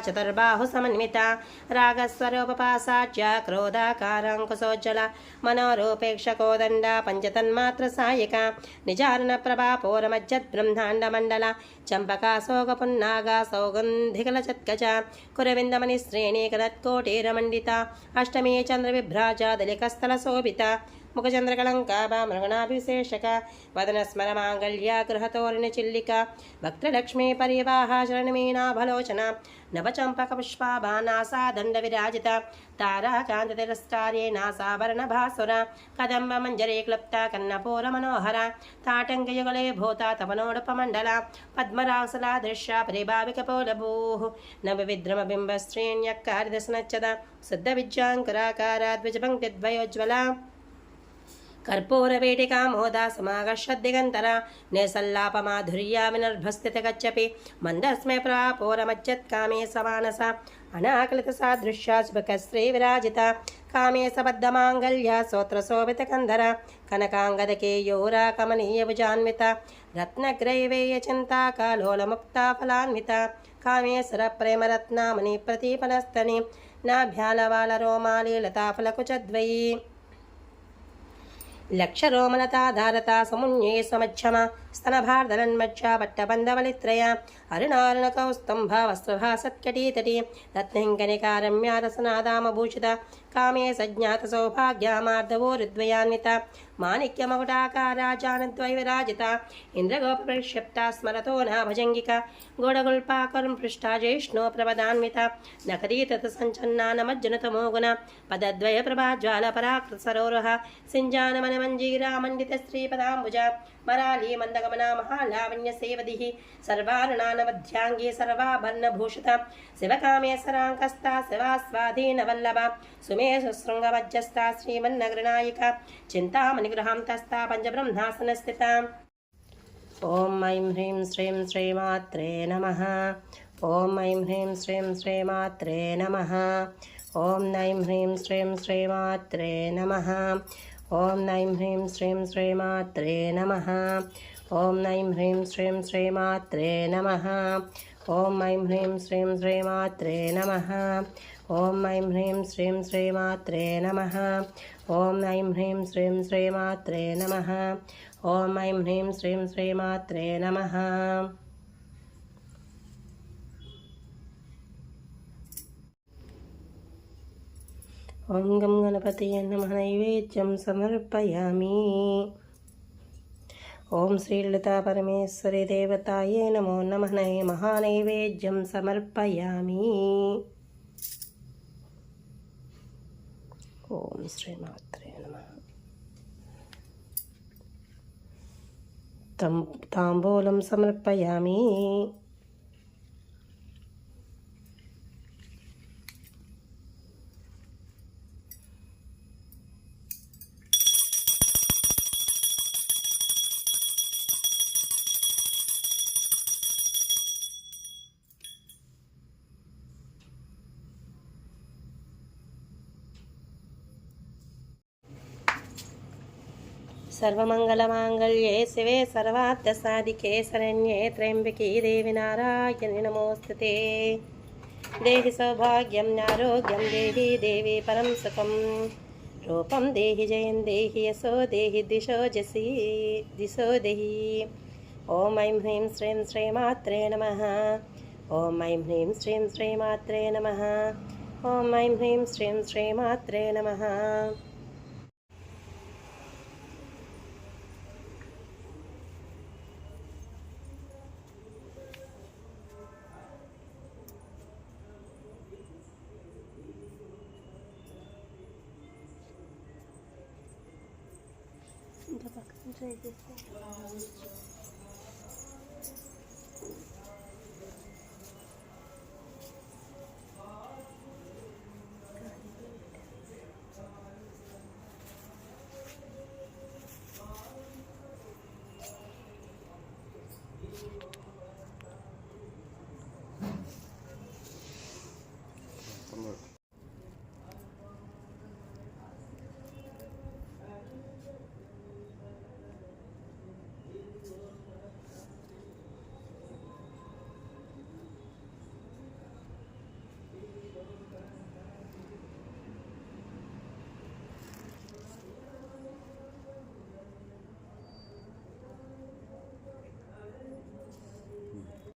चतुर्बाहु समन्विता रागस्वरूपपासाच्य क्रोधाकाराङ्कुशोज्ज्वला मनोरूपेक्षकोदण्डा पञ्चतन्मात्र सायिका निजारुणप्रभा पौरमज्जद्ब्रह्माण्डमण्डला चम्पका सौगपुन्नागा सौगन्धिकलचत्कचा कुरविन्दमणिश्रेणीकनत्कोटीरमण्डिता अष्टमी चन्द्रविभ्राजा दलिकस्थलशोभिता मुखचन्द्रकलङ्का मृगणाभिशेषका वदनस्मरमाङ्गल्या गृहतोरणचिल्लिका वक्त्रलक्ष्मी परिवाहा शरणमीनाभलोचना नवचम्पकपुष्पाभा NASA दण्डविराजिता ताराकान्ततिरस्कार्ये नासाभरणभासुरा कदम्बमञ्जरे क्लुप्ता कन्नपूरमनोहरा ताटङ्कयुगले भूता तपनोडुपमण्डला पद्मरासला दृश्या परिभाविकपोलभूः नवविद्रमबिम्बश्रेण्यक्कारिदशनच्छदा शुद्धविद्याङ्कुराकारा द्विजपङ्क्तिद्वयोज्ज्वला कर्पूरवेटिका मोदा समागश्यद्दिगन्तरा नैसल्लापमाधुर्या विनर्भस्थितगच्छपि मन्दस्मै प्रापोरमज्जत्कामे समानसा अनाकलितसादृश्या शुभकश्रीविराजिता कामे सबद्धमाङ्गल्या स्तोत्रशोभितकन्धरा कनकाङ्गदकेयूरा कमनीयभुजान्विता रत्नग्रैवेयचिन्ता कालोलमुक्ता फलान्विता कामे सरप्रेमरत्नामणिप्रतीपनस्तनि नाभ्यालवालरोमाली लताफलकुचद्वयी लक्षरोमलताधारता समुन्ये समच्छमा स्तनभार्दलन्मज्जा पट्टबन्धवलित्रया अरुणारुणकौस्तम्भा वस्त्रभा सत्कटीतटी रत्नहिङ्कनिकारम्या रसनादामभूषिता कामे सज्ञातसौभाग्यामार्धवोरुद्वयान्विता माणिक्यमकुटाकारा जानद्वैविराजिता इन्द्रगोपप्रक्षिप्ता स्मरतो नाभजङ्गिका गोडगुल्पाकरुपृष्ठा ज्येष्णो प्रपदान्विता नखदीतसञ्चन्ना नमज्जनतमोगुण पदद्वयप्रभाज्वालपराकृतसरोरुह सिञ्जानमनमञ्जीरा मण्डितश्रीपदाम्बुजा मराली मन्दगमना महालावण्यसेवदिः सर्वारुणानवध्याङ्गी सर्वाभरणभूषिता शिवकामेश्वराङ्कस्ता शिवास्वाधीनवल्लभा सुमेशशृङ्गमज्जस्ता श्रीमन्नगरनायिका चिन्तामणिगृहान्तस्था पञ्चब्रह्मासनस्थिता ॐ ऐं ह्रीं श्रीं श्रीमात्रे नमः ॐ ऐं ह्रीं श्रीं श्रीमात्रे नमः ॐ ऐं ह्रीं श्रीं श्रीमात्रे नमः ॐ ऐं ह्रीं श्रीं श्रीमात्रे नमः ॐ ऐं ह्रीं श्रीं श्रीमात्रे नमः ॐ ऐं ह्रीं श्रीं श्रीमात्रे नमः ॐ ऐं ह्रीं श्रीं श्रीमात्रे नमः ॐ ऐं ह्रीं श्रीं श्रीमात्रे नमः ॐ ऐं ह्रीं श्रीं श्रीमात्रे नमः ओं गं गणपतये नमः नैवेद्यं समर्पयामि। ओं श्रीललिता परमेश्वरी देवताये नमो नमः महानैवेद्यं समर्पयामि। ओं श्रीमात्रे नमः। ताम्बूलं समर्पयामि। सर्वमंगलमांगल्ये शिवे सर्वार्थसाधिके शरण्ये त्र्यंबके देवी नारायणि नमोस्तुते। देहि सौभाग्यं आरोग्यं देहि देवी परम सुखं रूपं देहि जयं देहि यशो देहि दिशो देहि। ॐ ऐं ह्रीं श्रीं श्रीमात्रे नमः। ॐ ऐं ह्रीं श्रीं श्रीमात्रे नमः। ॐ ऐं ह्रीं श्रीं श्रीमात्रे नमः। ఇంకా పక్కన ట్రై చేస్తాను.